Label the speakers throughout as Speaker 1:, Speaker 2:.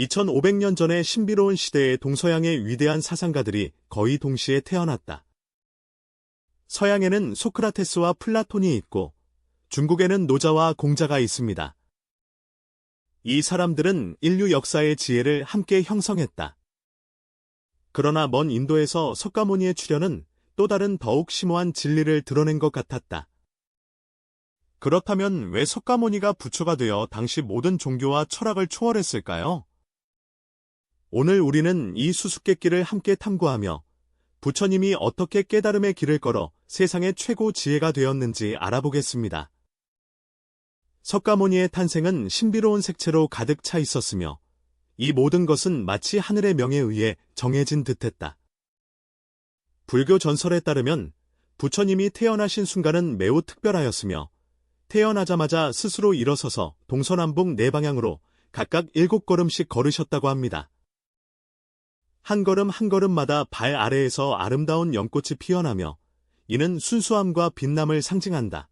Speaker 1: 2500년 전의 신비로운 시대의 동서양의 위대한 사상가들이 거의 동시에 태어났다. 서양에는 소크라테스와 플라톤이 있고 중국에는 노자와 공자가 있습니다. 이 사람들은 인류 역사의 지혜를 함께 형성했다. 그러나 먼 인도에서 석가모니의 출현은 또 다른 더욱 심오한 진리를 드러낸 것 같았다. 그렇다면 왜 석가모니가 부처가 되어 당시 모든 종교와 철학을 초월했을까요? 오늘 우리는 이 수수께끼를 함께 탐구하며 부처님이 어떻게 깨달음의 길을 걸어 세상의 최고 지혜가 되었는지 알아보겠습니다. 석가모니의 탄생은 신비로운 색채로 가득 차 있었으며 이 모든 것은 마치 하늘의 명에 의해 정해진 듯했다. 불교 전설에 따르면 부처님이 태어나신 순간은 매우 특별하였으며 태어나자마자 스스로 일어서서 동서남북 네 방향으로 각각 7걸음씩 걸으셨다고 합니다. 한 걸음 한 걸음마다 발 아래에서 아름다운 연꽃이 피어나며 이는 순수함과 빛남을 상징한다.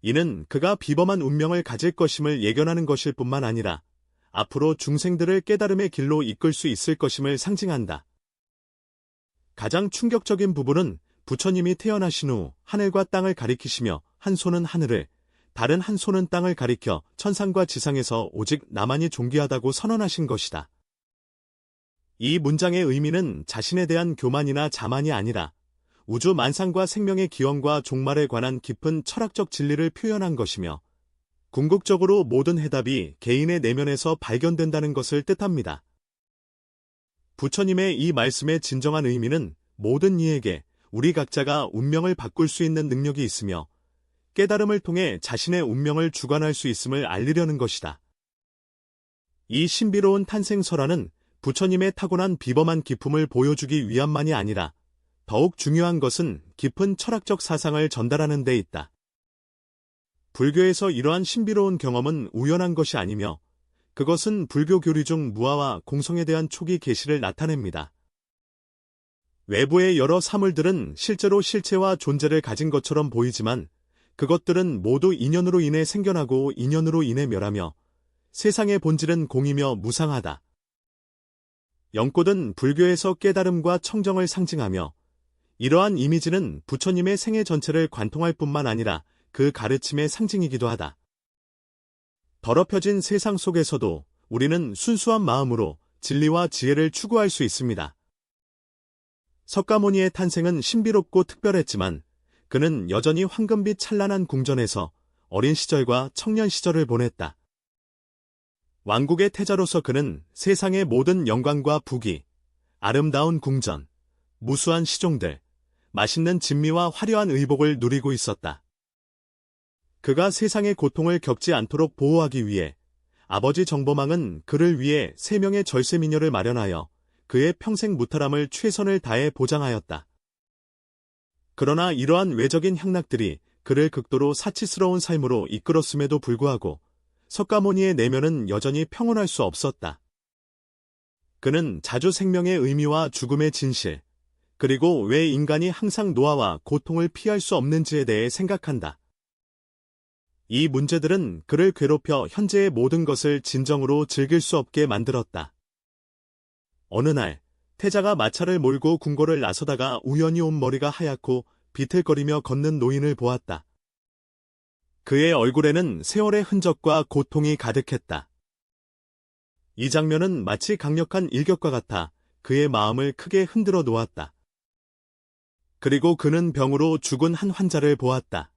Speaker 1: 이는 그가 비범한 운명을 가질 것임을 예견하는 것일 뿐만 아니라 앞으로 중생들을 깨달음의 길로 이끌 수 있을 것임을 상징한다. 가장 충격적인 부분은 부처님이 태어나신 후 하늘과 땅을 가리키시며 한 손은 하늘을, 다른 한 손은 땅을 가리켜 천상과 지상에서 오직 나만이 존귀하다고 선언하신 것이다. 이 문장의 의미는 자신에 대한 교만이나 자만이 아니라 우주 만상과 생명의 기원과 종말에 관한 깊은 철학적 진리를 표현한 것이며 궁극적으로 모든 해답이 개인의 내면에서 발견된다는 것을 뜻합니다. 부처님의 이 말씀의 진정한 의미는 모든 이에게 우리 각자가 운명을 바꿀 수 있는 능력이 있으며 깨달음을 통해 자신의 운명을 주관할 수 있음을 알리려는 것이다. 이 신비로운 탄생설화는 부처님의 타고난 비범한 기품을 보여주기 위함만이 아니라 더욱 중요한 것은 깊은 철학적 사상을 전달하는 데 있다. 불교에서 이러한 신비로운 경험은 우연한 것이 아니며 그것은 불교 교리 중 무아와 공성에 대한 초기 계시를 나타냅니다. 외부의 여러 사물들은 실제로 실체와 존재를 가진 것처럼 보이지만 그것들은 모두 인연으로 인해 생겨나고 인연으로 인해 멸하며 세상의 본질은 공이며 무상하다. 연꽃은 불교에서 깨달음과 청정을 상징하며 이러한 이미지는 부처님의 생애 전체를 관통할 뿐만 아니라 그 가르침의 상징이기도 하다. 더럽혀진 세상 속에서도 우리는 순수한 마음으로 진리와 지혜를 추구할 수 있습니다. 석가모니의 탄생은 신비롭고 특별했지만 그는 여전히 황금빛 찬란한 궁전에서 어린 시절과 청년 시절을 보냈다. 왕국의 태자로서 그는 세상의 모든 영광과 부귀, 아름다운 궁전, 무수한 시종들, 맛있는 진미와 화려한 의복을 누리고 있었다. 그가 세상의 고통을 겪지 않도록 보호하기 위해 아버지 정보망은 그를 위해 3명의 절세미녀를 마련하여 그의 평생 무탈함을 최선을 다해 보장하였다. 그러나 이러한 외적인 향락들이 그를 극도로 사치스러운 삶으로 이끌었음에도 불구하고 석가모니의 내면은 여전히 평온할 수 없었다. 그는 자주 생명의 의미와 죽음의 진실, 그리고 왜 인간이 항상 노화와 고통을 피할 수 없는지에 대해 생각한다. 이 문제들은 그를 괴롭혀 현재의 모든 것을 진정으로 즐길 수 없게 만들었다. 어느 날, 태자가 마차를 몰고 궁궐을 나서다가 우연히 온 머리가 하얗고 비틀거리며 걷는 노인을 보았다. 그의 얼굴에는 세월의 흔적과 고통이 가득했다. 이 장면은 마치 강력한 일격과 같아 그의 마음을 크게 흔들어 놓았다. 그리고 그는 병으로 죽은 한 환자를 보았다.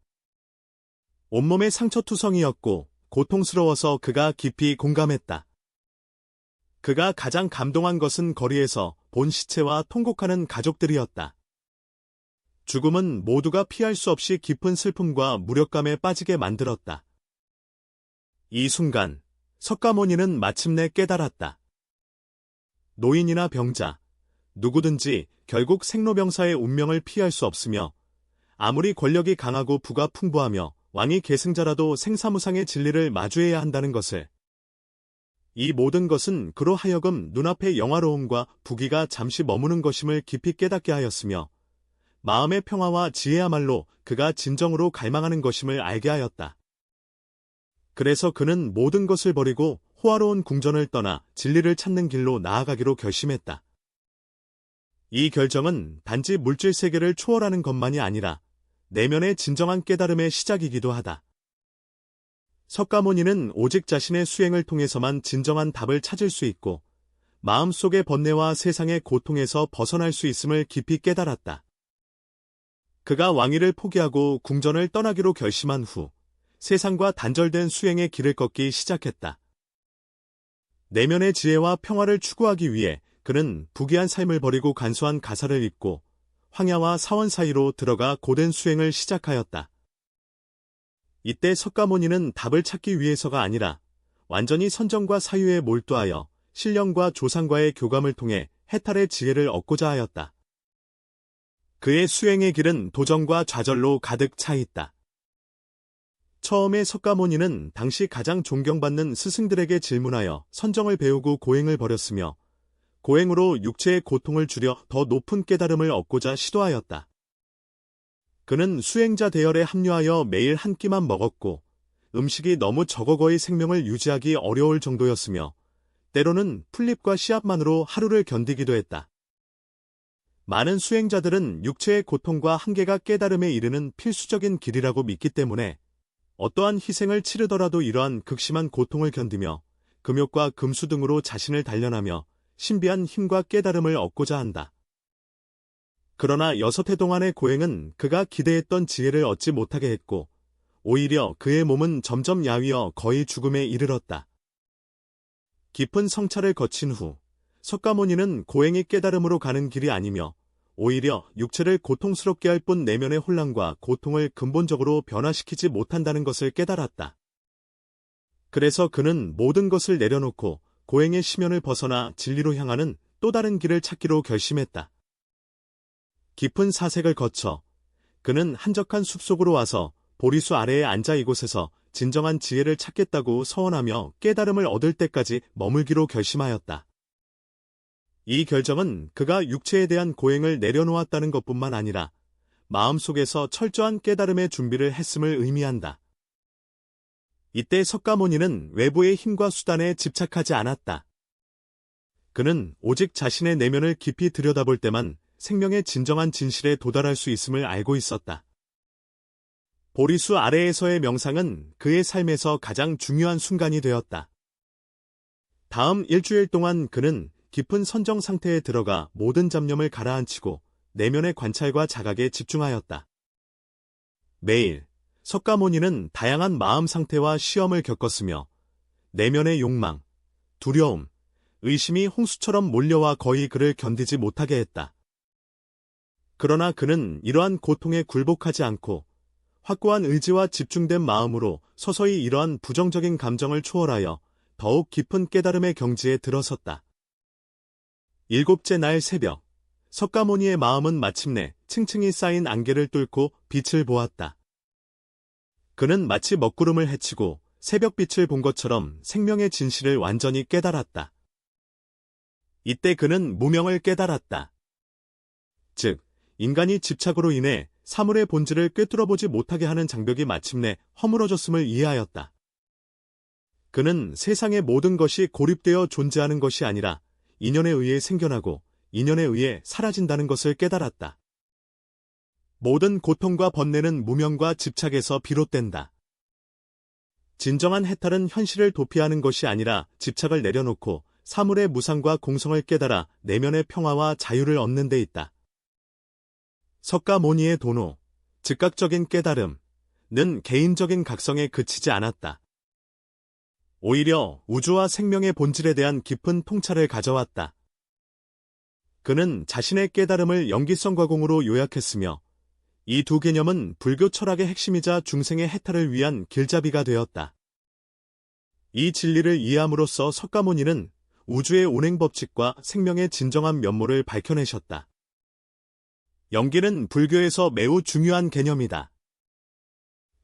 Speaker 1: 온몸에 상처투성이었고 고통스러워서 그가 깊이 공감했다. 그가 가장 감동한 것은 거리에서 본 시체와 통곡하는 가족들이었다. 죽음은 모두가 피할 수 없이 깊은 슬픔과 무력감에 빠지게 만들었다. 이 순간 석가모니는 마침내 깨달았다. 노인이나 병자, 누구든지 결국 생로병사의 운명을 피할 수 없으며 아무리 권력이 강하고 부가 풍부하며 왕이 계승자라도 생사무상의 진리를 마주해야 한다는 것을. 이 모든 것은 그로 하여금 눈앞의 영화로움과 부귀가 잠시 머무는 것임을 깊이 깨닫게 하였으며 마음의 평화와 지혜야말로 그가 진정으로 갈망하는 것임을 알게 하였다. 그래서 그는 모든 것을 버리고 호화로운 궁전을 떠나 진리를 찾는 길로 나아가기로 결심했다. 이 결정은 단지 물질 세계를 초월하는 것만이 아니라 내면의 진정한 깨달음의 시작이기도 하다. 석가모니는 오직 자신의 수행을 통해서만 진정한 답을 찾을 수 있고 마음속의 번뇌와 세상의 고통에서 벗어날 수 있음을 깊이 깨달았다. 그가 왕위를 포기하고 궁전을 떠나기로 결심한 후 세상과 단절된 수행의 길을 걷기 시작했다. 내면의 지혜와 평화를 추구하기 위해 그는 부귀한 삶을 버리고 간소한 가사를 잇고 황야와 사원 사이로 들어가 고된 수행을 시작하였다. 이때 석가모니는 답을 찾기 위해서가 아니라 완전히 선정과 사유에 몰두하여 신령과 조상과의 교감을 통해 해탈의 지혜를 얻고자 하였다. 그의 수행의 길은 도전과 좌절로 가득 차 있다. 처음에 석가모니는 당시 가장 존경받는 스승들에게 질문하여 선정을 배우고 고행을 벌였으며 고행으로 육체의 고통을 줄여 더 높은 깨달음을 얻고자 시도하였다. 그는 수행자 대열에 합류하여 매일 한 끼만 먹었고 음식이 너무 적어 거의 생명을 유지하기 어려울 정도였으며 때로는 풀잎과 씨앗만으로 하루를 견디기도 했다. 많은 수행자들은 육체의 고통과 한계가 깨달음에 이르는 필수적인 길이라고 믿기 때문에 어떠한 희생을 치르더라도 이러한 극심한 고통을 견디며 금욕과 금수 등으로 자신을 단련하며 신비한 힘과 깨달음을 얻고자 한다. 그러나 6해 동안의 고행은 그가 기대했던 지혜를 얻지 못하게 했고 오히려 그의 몸은 점점 야위어 거의 죽음에 이르렀다. 깊은 성찰을 거친 후 석가모니는 고행이 깨달음으로 가는 길이 아니며 오히려 육체를 고통스럽게 할 뿐 내면의 혼란과 고통을 근본적으로 변화시키지 못한다는 것을 깨달았다. 그래서 그는 모든 것을 내려놓고 고행의 심연을 벗어나 진리로 향하는 또 다른 길을 찾기로 결심했다. 깊은 사색을 거쳐 그는 한적한 숲속으로 와서 보리수 아래에 앉아 이곳에서 진정한 지혜를 찾겠다고 서원하며 깨달음을 얻을 때까지 머물기로 결심하였다. 이 결정은 그가 육체에 대한 고행을 내려놓았다는 것뿐만 아니라 마음속에서 철저한 깨달음의 준비를 했음을 의미한다. 이때 석가모니는 외부의 힘과 수단에 집착하지 않았다. 그는 오직 자신의 내면을 깊이 들여다볼 때만 생명의 진정한 진실에 도달할 수 있음을 알고 있었다. 보리수 아래에서의 명상은 그의 삶에서 가장 중요한 순간이 되었다. 다음 일주일 동안 그는 깊은 선정 상태에 들어가 모든 잡념을 가라앉히고 내면의 관찰과 자각에 집중하였다. 매일 석가모니는 다양한 마음 상태와 시험을 겪었으며 내면의 욕망, 두려움, 의심이 홍수처럼 몰려와 거의 그를 견디지 못하게 했다. 그러나 그는 이러한 고통에 굴복하지 않고 확고한 의지와 집중된 마음으로 서서히 이러한 부정적인 감정을 초월하여 더욱 깊은 깨달음의 경지에 들어섰다. 7째 날 새벽, 석가모니의 마음은 마침내 층층이 쌓인 안개를 뚫고 빛을 보았다. 그는 마치 먹구름을 헤치고 새벽빛을 본 것처럼 생명의 진실을 완전히 깨달았다. 이때 그는 무명을 깨달았다. 즉, 인간이 집착으로 인해 사물의 본질을 꿰뚫어보지 못하게 하는 장벽이 마침내 허물어졌음을 이해하였다. 그는 세상의 모든 것이 고립되어 존재하는 것이 아니라 인연에 의해 생겨나고 인연에 의해 사라진다는 것을 깨달았다. 모든 고통과 번뇌는 무명과 집착에서 비롯된다. 진정한 해탈은 현실을 도피하는 것이 아니라 집착을 내려놓고 사물의 무상과 공성을 깨달아 내면의 평화와 자유를 얻는 데 있다. 석가모니의 도노, 즉각적인 깨달음는 개인적인 각성에 그치지 않았다. 오히려 우주와 생명의 본질에 대한 깊은 통찰을 가져왔다. 그는 자신의 깨달음을 연기성과공으로 요약했으며 이 두 개념은 불교 철학의 핵심이자 중생의 해탈을 위한 길잡이가 되었다. 이 진리를 이해함으로써 석가모니는 우주의 운행법칙과 생명의 진정한 면모를 밝혀내셨다. 연기는 불교에서 매우 중요한 개념이다.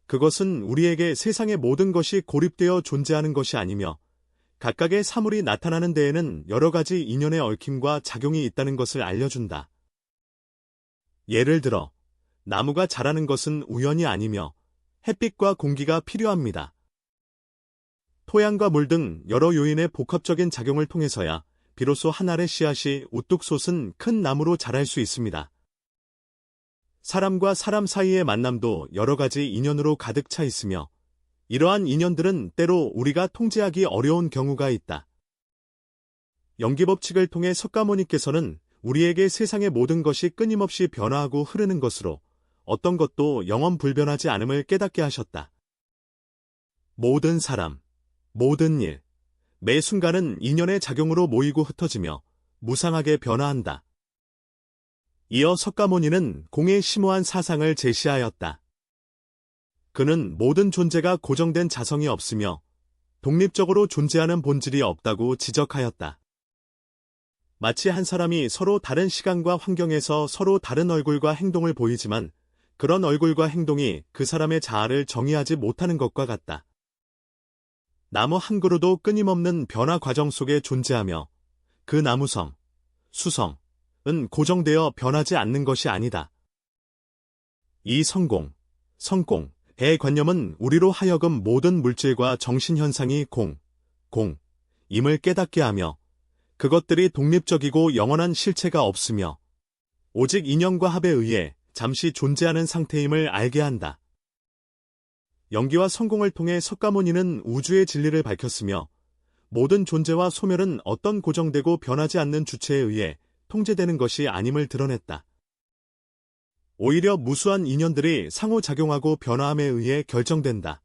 Speaker 1: 그것은 우리에게 세상의 모든 것이 고립되어 존재하는 것이 아니며 각각의 사물이 나타나는 데에는 여러 가지 인연의 얽힘과 작용이 있다는 것을 알려준다. 예를 들어 나무가 자라는 것은 우연이 아니며 햇빛과 공기가 필요합니다. 토양과 물 등 여러 요인의 복합적인 작용을 통해서야 비로소 한 알의 씨앗이 우뚝 솟은 큰 나무로 자랄 수 있습니다. 사람과 사람 사이의 만남도 여러 가지 인연으로 가득 차 있으며 이러한 인연들은 때로 우리가 통제하기 어려운 경우가 있다. 연기법칙을 통해 석가모니께서는 우리에게 세상의 모든 것이 끊임없이 변화하고 흐르는 것으로 어떤 것도 영원 불변하지 않음을 깨닫게 하셨다. 모든 사람, 모든 일, 매 순간은 인연의 작용으로 모이고 흩어지며 무상하게 변화한다. 이어 석가모니는 공의 심오한 사상을 제시하였다. 그는 모든 존재가 고정된 자성이 없으며 독립적으로 존재하는 본질이 없다고 지적하였다. 마치 한 사람이 서로 다른 시간과 환경에서 서로 다른 얼굴과 행동을 보이지만 그런 얼굴과 행동이 그 사람의 자아를 정의하지 못하는 것과 같다. 나무 한 그루도 끊임없는 변화 과정 속에 존재하며 그 나무성, 수성은 고정되어 변하지 않는 것이 아니다. 이 성공의 관념은 우리로 하여금 모든 물질과 정신현상이 공임을 깨닫게 하며 그것들이 독립적이고 영원한 실체가 없으며 오직 인연과 합에 의해 잠시 존재하는 상태임을 알게 한다. 연기와 성공을 통해 석가모니는 우주의 진리를 밝혔으며 모든 존재와 소멸은 어떤 고정되고 변하지 않는 주체에 의해 통제되는 것이 아님을 드러냈다. 오히려 무수한 인연들이 상호작용하고 변화함에 의해 결정된다.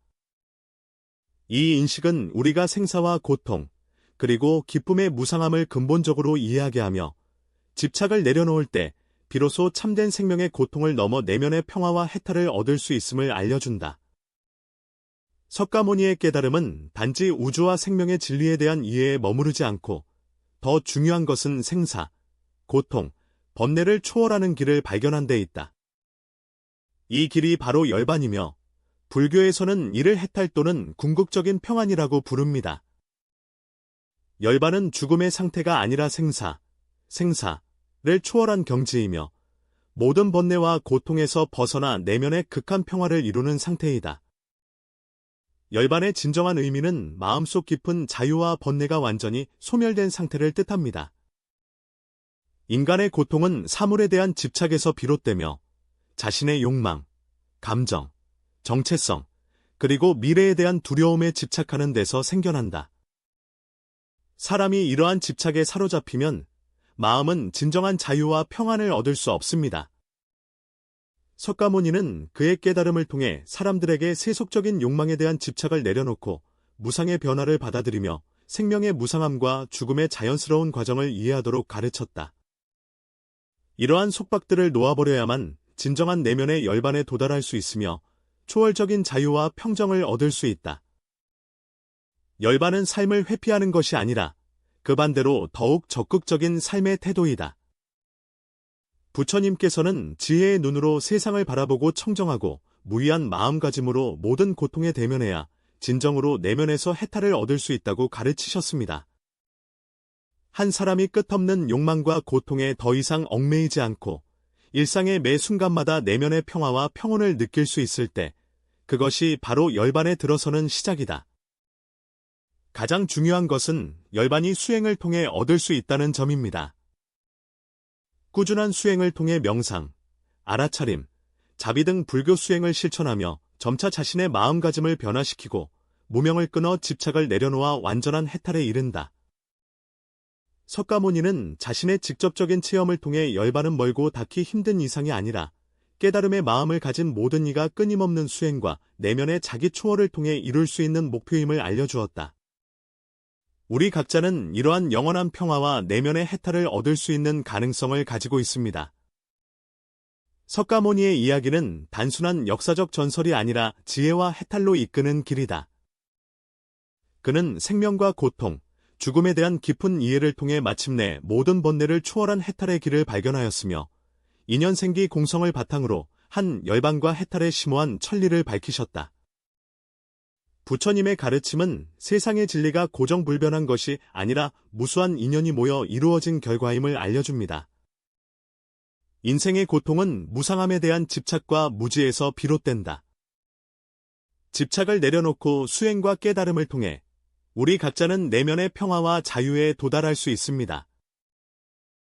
Speaker 1: 이 인식은 우리가 생사와 고통, 그리고 기쁨의 무상함을 근본적으로 이해하게 하며 집착을 내려놓을 때 비로소 참된 생명의 고통을 넘어 내면의 평화와 해탈을 얻을 수 있음을 알려준다. 석가모니의 깨달음은 단지 우주와 생명의 진리에 대한 이해에 머무르지 않고 더 중요한 것은 생사, 고통, 번뇌를 초월하는 길을 발견한 데 있다. 이 길이 바로 열반이며 불교에서는 이를 해탈 또는 궁극적인 평안이라고 부릅니다. 열반은 죽음의 상태가 아니라 생사를 초월한 경지이며 모든 번뇌와 고통에서 벗어나 내면의 극한 평화를 이루는 상태이다. 열반의 진정한 의미는 마음속 깊은 자유와 번뇌가 완전히 소멸된 상태를 뜻합니다. 인간의 고통은 사물에 대한 집착에서 비롯되며 자신의 욕망, 감정, 정체성, 그리고 미래에 대한 두려움에 집착하는 데서 생겨난다. 사람이 이러한 집착에 사로잡히면 마음은 진정한 자유와 평안을 얻을 수 없습니다. 석가모니는 그의 깨달음을 통해 사람들에게 세속적인 욕망에 대한 집착을 내려놓고 무상의 변화를 받아들이며 생명의 무상함과 죽음의 자연스러운 과정을 이해하도록 가르쳤다. 이러한 속박들을 놓아버려야만 진정한 내면의 열반에 도달할 수 있으며 초월적인 자유와 평정을 얻을 수 있다. 열반은 삶을 회피하는 것이 아니라 그 반대로 더욱 적극적인 삶의 태도이다. 부처님께서는 지혜의 눈으로 세상을 바라보고 청정하고 무의한 마음가짐으로 모든 고통에 대면해야 진정으로 내면에서 해탈을 얻을 수 있다고 가르치셨습니다. 한 사람이 끝없는 욕망과 고통에 더 이상 얽매이지 않고 일상의 매 순간마다 내면의 평화와 평온을 느낄 수 있을 때 그것이 바로 열반에 들어서는 시작이다. 가장 중요한 것은 열반이 수행을 통해 얻을 수 있다는 점입니다. 꾸준한 수행을 통해 명상, 알아차림, 자비 등 불교 수행을 실천하며 점차 자신의 마음가짐을 변화시키고 무명을 끊어 집착을 내려놓아 완전한 해탈에 이른다. 석가모니는 자신의 직접적인 체험을 통해 열반은 멀고 닿기 힘든 이상이 아니라 깨달음의 마음을 가진 모든 이가 끊임없는 수행과 내면의 자기 초월을 통해 이룰 수 있는 목표임을 알려주었다. 우리 각자는 이러한 영원한 평화와 내면의 해탈을 얻을 수 있는 가능성을 가지고 있습니다. 석가모니의 이야기는 단순한 역사적 전설이 아니라 지혜와 해탈로 이끄는 길이다. 그는 생명과 고통, 죽음에 대한 깊은 이해를 통해 마침내 모든 번뇌를 초월한 해탈의 길을 발견하였으며 인연생기 공성을 바탕으로 한 열반과 해탈의 심오한 천리를 밝히셨다. 부처님의 가르침은 세상의 진리가 고정불변한 것이 아니라 무수한 인연이 모여 이루어진 결과임을 알려줍니다. 인생의 고통은 무상함에 대한 집착과 무지에서 비롯된다. 집착을 내려놓고 수행과 깨달음을 통해 우리 각자는 내면의 평화와 자유에 도달할 수 있습니다.